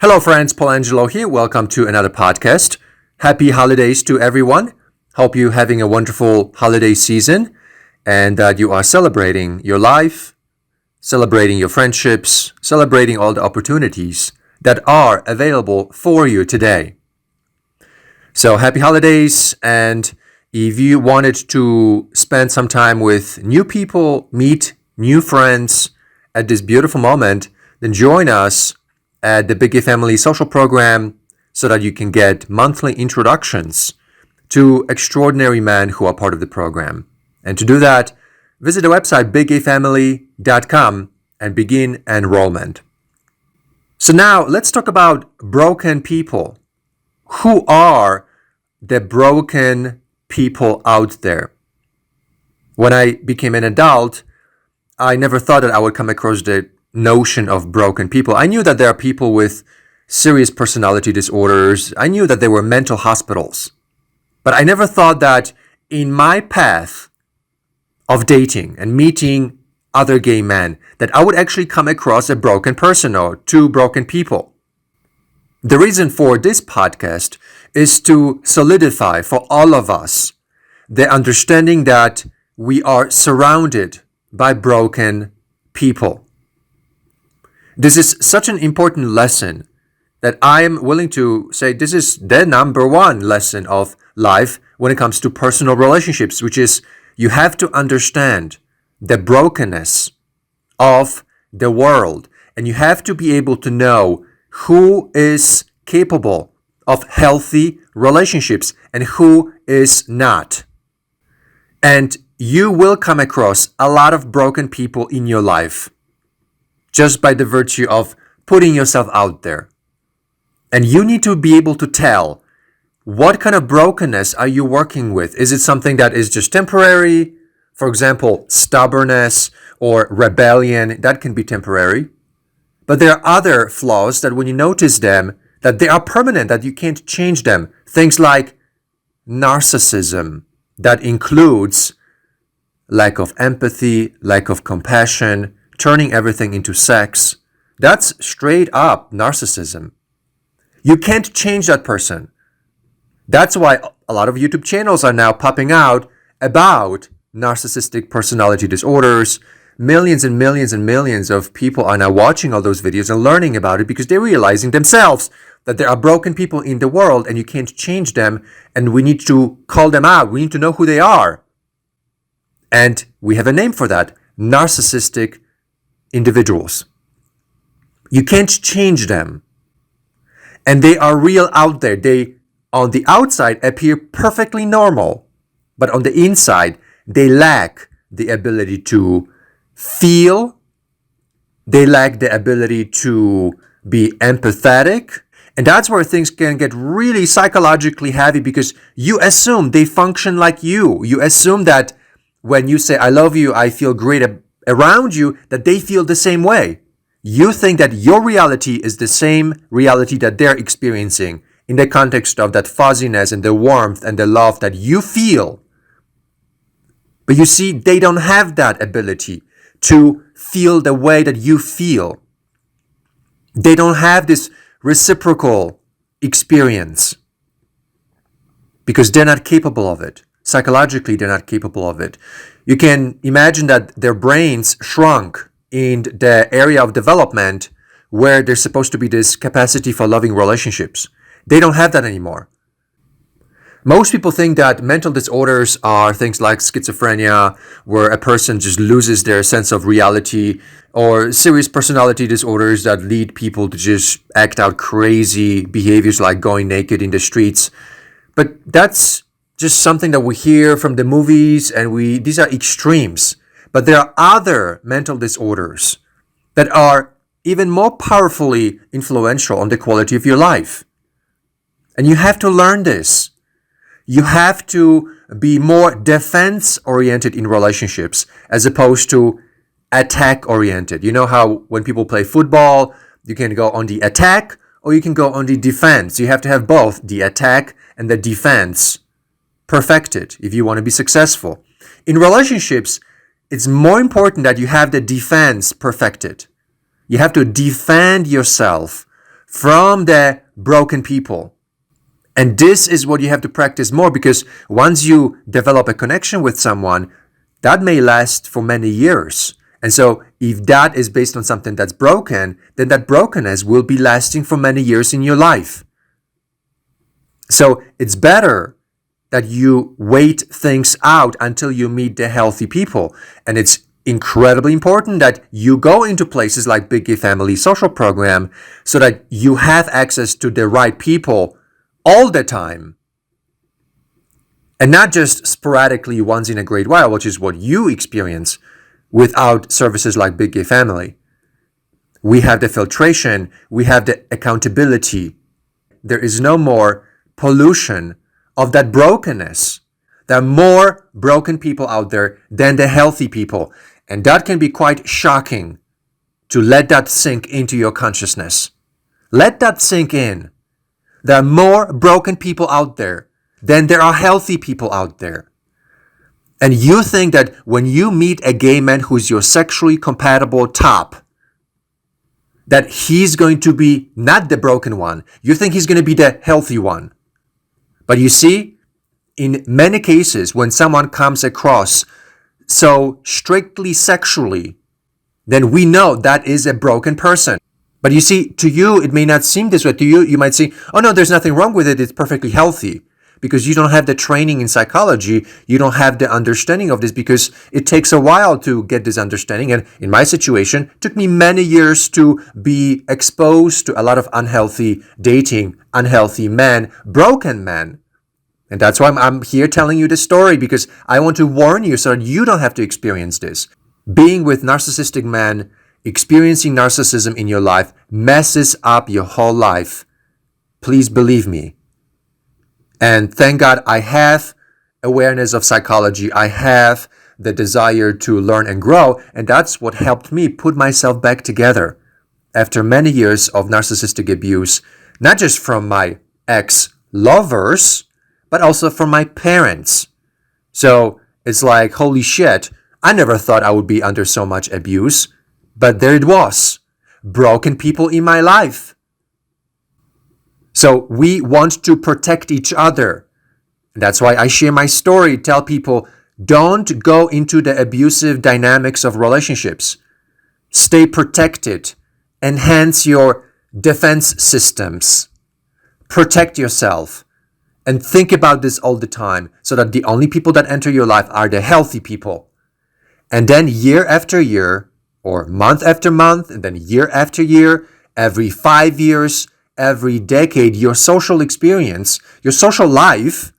Hello friends, Paul Angelo here. Welcome to another podcast. Happy holidays to everyone. Hope you're having a wonderful holiday season and that you are celebrating your life, celebrating your friendships, celebrating all the opportunities that are available for you today. So happy holidays, and if you wanted to spend some time with new people, meet new friends at this beautiful moment, then join us at the Big Gay Family social program so that you can get monthly introductions to extraordinary men who are part of the program. And to do that, visit the website biggayfamily.com and begin enrollment. So now let's talk about broken people. Who are the broken people out there? When I became an adult, I never thought that I would come across the notion of broken people. I knew that there are people with serious personality disorders. I knew that there were mental hospitals. But I never thought that in my path of dating and meeting other gay men, that I would actually come across a broken person or two broken people. The reason for this podcast is to solidify for all of us the understanding that we are surrounded by broken people. This is such an important lesson that I am willing to say this is the number one lesson of life when it comes to personal relationships, which is you have to understand the brokenness of the world, and you have to be able to know who is capable of healthy relationships and who is not. And you will come across a lot of broken people in your life just by the virtue of putting yourself out there. And you need to be able to tell what kind of brokenness are you working with. Is it something that is just temporary? For example, stubbornness or rebellion, that can be temporary. But there are other flaws that when you notice them, that they are permanent, that you can't change them. Things like narcissism, that includes lack of empathy, lack of compassion, turning everything into sex. That's straight up narcissism. You can't change that person. That's why a lot of YouTube channels are now popping out about narcissistic personality disorders. Millions and millions and millions of people are now watching all those videos and learning about it because they're realizing themselves that there are broken people in the world and you can't change them, and we need to call them out. We need to know who they are. And we have a name for that: narcissistic individuals. You can't change them. And they are real out there. They, on the outside, appear perfectly normal. But on the inside, they lack the ability to feel. They lack the ability to be empathetic. And that's where things can get really psychologically heavy, because you assume they function like you. You assume that when you say, I love you, I feel great around you, that they feel the same way. You think that your reality is the same reality that they're experiencing in the context of that fuzziness and the warmth and the love that you feel. But you see, they don't have that ability to feel the way that you feel. They don't have this reciprocal experience because they're not capable of it. Psychologically, they're not capable of it. You can imagine that their brains shrunk in the area of development where there's supposed to be this capacity for loving relationships. They don't have that anymore. Most people think that mental disorders are things like schizophrenia, where a person just loses their sense of reality, or serious personality disorders that lead people to just act out crazy behaviors like going naked in the streets. But that's just something that we hear from the movies, and these are extremes. But there are other mental disorders that are even more powerfully influential on the quality of your life. And you have to learn this. You have to be more defense-oriented in relationships as opposed to attack-oriented. You know how when people play football, you can go on the attack or you can go on the defense. You have to have both the attack and the defense perfected if you want to be successful. In relationships, it's more important that you have the defense perfected. You have to defend yourself from the broken people. And this is what you have to practice more, because once you develop a connection with someone, that may last for many years. And so if that is based on something that's broken, then that brokenness will be lasting for many years in your life. So it's better that you wait things out until you meet the healthy people. And it's incredibly important that you go into places like Big Gay Family Social Program so that you have access to the right people all the time. And not just sporadically once in a great while, which is what you experience without services like Big Gay Family. We have the filtration, we have the accountability. There is no more pollution of that brokenness. There are more broken people out there than the healthy people. And that can be quite shocking to let that sink into your consciousness. Let that sink in. There are more broken people out there than there are healthy people out there. And you think that when you meet a gay man who's your sexually compatible top, that he's going to be not the broken one. You think he's going to be the healthy one. But you see, in many cases, when someone comes across so strictly sexually, then we know that is a broken person. But you see, to you, it may not seem this way. To you, you might say, oh no, there's nothing wrong with it. It's perfectly healthy. Because you don't have the training in psychology. You don't have the understanding of this, because it takes a while to get this understanding. And in my situation, it took me many years to be exposed to a lot of unhealthy dating, unhealthy men, broken men. And that's why I'm here telling you this story, because I want to warn you so that you don't have to experience this. Being with narcissistic men, experiencing narcissism in your life messes up your whole life. Please believe me. And thank God I have awareness of psychology. I have the desire to learn and grow. And that's what helped me put myself back together after many years of narcissistic abuse, not just from my ex-lovers, but also from my parents. So it's like, holy shit, I never thought I would be under so much abuse. But there it was. Broken people in my life. So we want to protect each other. That's why I share my story, tell people, don't go into the abusive dynamics of relationships. Stay protected. Enhance your defense systems. Protect yourself. And think about this all the time, so that the only people that enter your life are the healthy people. And then year after year, or month after month, and then year after year, every 5 years, every decade, your social experience, your social life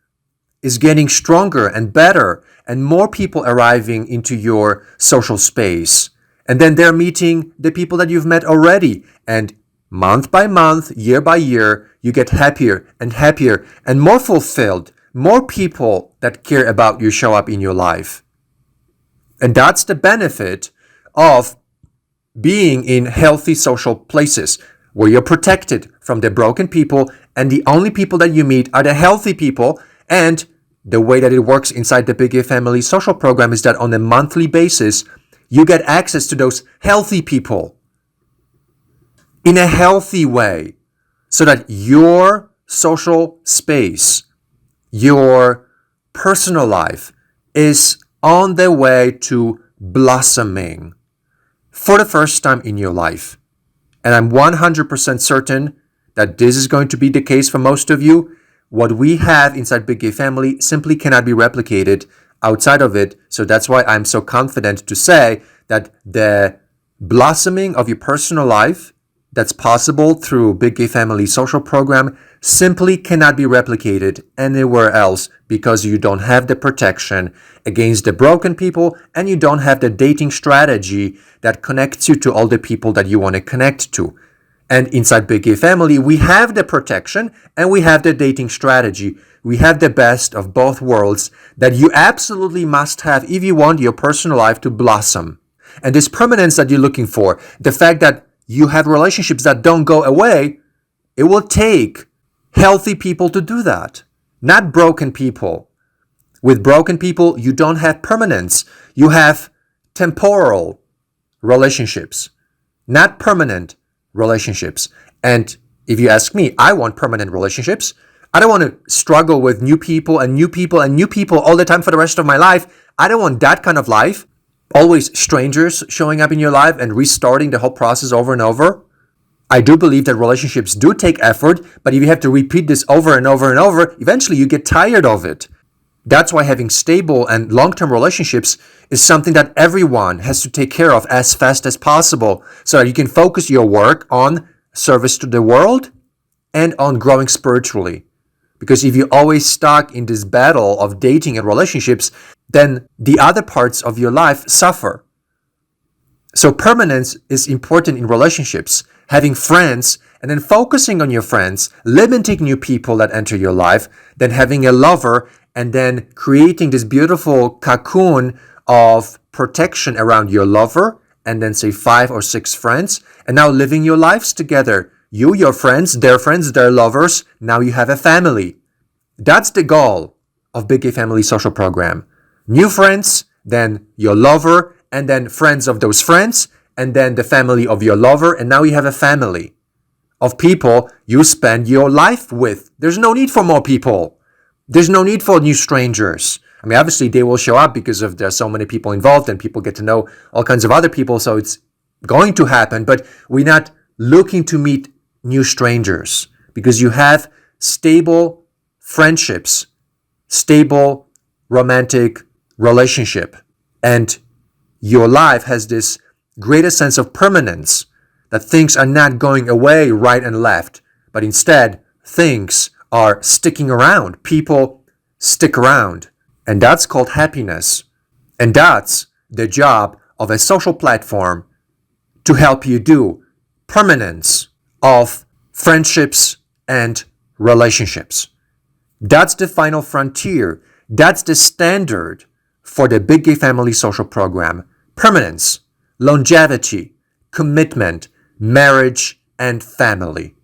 is getting stronger and better, and more people arriving into your social space. And then they're meeting the people that you've met already. And month by month, year by year, you get happier and more fulfilled. More people that care about you show up in your life. And that's the benefit of being in healthy social places, where you're protected from the broken people, and the only people that you meet are the healthy people. And the way that it works inside the Big Gay Family Social Program is that on a monthly basis, you get access to those healthy people in a healthy way, so that your social space, your personal life is on the way to blossoming for the first time in your life. And I'm 100% certain that this is going to be the case for most of you. What we have inside Big Gay Family simply cannot be replicated outside of it. So that's why I'm so confident to say that the blossoming of your personal life that's possible through Big Gay Family Social Program simply cannot be replicated anywhere else, because you don't have the protection against the broken people, and you don't have the dating strategy that connects you to all the people that you want to connect to. And inside Big Gay Family, we have the protection and we have the dating strategy. We have the best of both worlds that you absolutely must have if you want your personal life to blossom. And this permanence that you're looking for, the fact that you have relationships that don't go away, it will take healthy people to do that, not broken people. With broken people, you don't have permanence. You have temporal relationships, not permanent relationships. And If you ask me, I want permanent relationships. I don't want to struggle with new people and new people and new people all the time for the rest of my life. I don't want that kind of life. Always strangers showing up in your life and restarting the whole process over and over. I do believe that relationships do take effort, but if you have to repeat this over and over and over, eventually you get tired of it. That's why having stable and long-term relationships is something that everyone has to take care of as fast as possible so that you can focus your work on service to the world and on growing spiritually. Because if you're always stuck in this battle of dating and relationships, then the other parts of your life suffer. So permanence is important in relationships. Having friends and then focusing on your friends, limiting new people that enter your life, then having a lover and then creating this beautiful cocoon of protection around your lover and then say 5 or 6 friends and now living your lives together. You, your friends, their lovers, now you have a family. That's the goal of Big Gay Family Social Program. New friends, then your lover, and then friends of those friends, and then the family of your lover, and now you have a family of people you spend your life with. There's no need for more people. There's no need for new strangers. I mean, obviously they will show up because there's so many people involved and people get to know all kinds of other people, so it's going to happen, but we're not looking to meet new strangers because you have stable friendships, stable romantic relationship, and your life has this greater sense of permanence, that things are not going away right and left, but instead things are sticking around. People stick around, and that's called happiness. And that's the job of a social platform to help you do permanence of friendships and relationships. That's the final frontier. That's the standard for the Big Gay Family Social Program. Permanence, longevity, commitment, marriage, and family.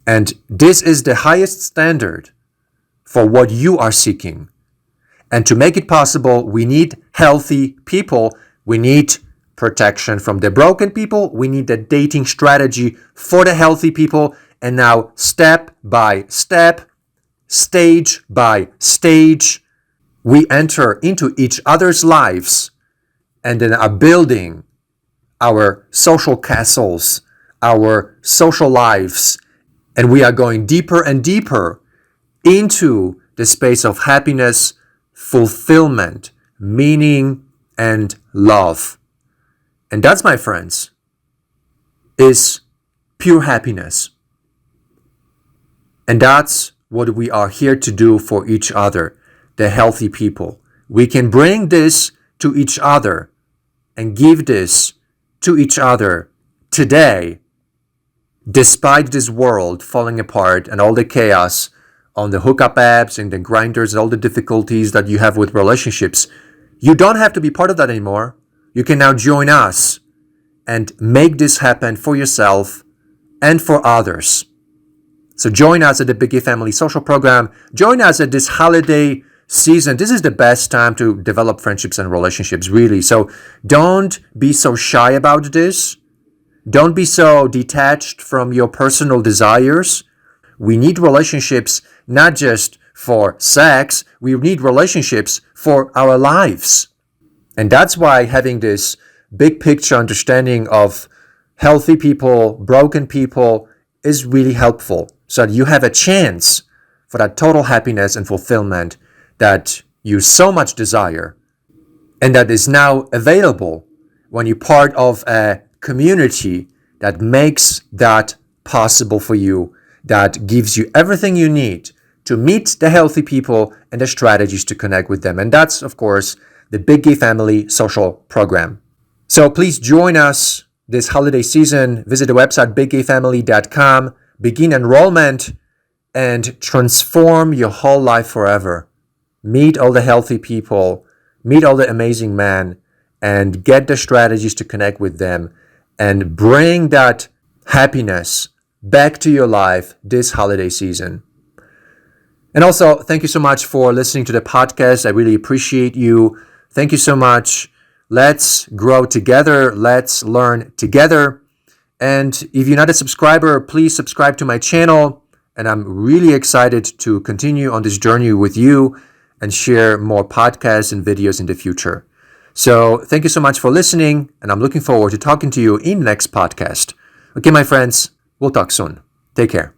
And this is the highest standard for what you are seeking. And to make it possible, we need healthy people. We need protection from the broken people. We need a dating strategy for the healthy people. And now, step by step, stage by stage, we enter into each other's lives and then are building our social castles, our social lives, and we are going deeper and deeper into the space of happiness, fulfillment, meaning, and love. And that's, my friends, is pure happiness. And that's what we are here to do for each other, the healthy people. We can bring this to each other and give this to each other today, despite this world falling apart and all the chaos on the hookup apps and the grinders and all the difficulties that you have with relationships. You don't have to be part of that anymore. You can now join us and make this happen for yourself and for others. So join us at the Big Gay Family Social Program. Join us at this holiday season. This is the best time to develop friendships and relationships, really. So don't be so shy about this. Don't be so detached from your personal desires. We need relationships not just for sex. We need relationships for our lives. And that's why having this big picture understanding of healthy people, broken people is really helpful, so that you have a chance for that total happiness and fulfillment that you so much desire, and that is now available when you're part of a community that makes that possible for you, that gives you everything you need to meet the healthy people and the strategies to connect with them. And that's, of course, the Big Gay Family Social Program. So please join us this holiday season. Visit the website biggayfamily.com, begin enrollment, and transform your whole life forever. Meet all the healthy people, meet all the amazing men, and get the strategies to connect with them and bring that happiness back to your life this holiday season. And also, thank you so much for listening to the podcast. I really appreciate you. Thank you so much. Let's grow together. Let's learn together. And if you're not a subscriber, please subscribe to my channel. And I'm really excited to continue on this journey with you and share more podcasts and videos in the future. So thank you so much for listening, and I'm looking forward to talking to you in the next podcast. Okay, my friends, we'll talk soon. Take care.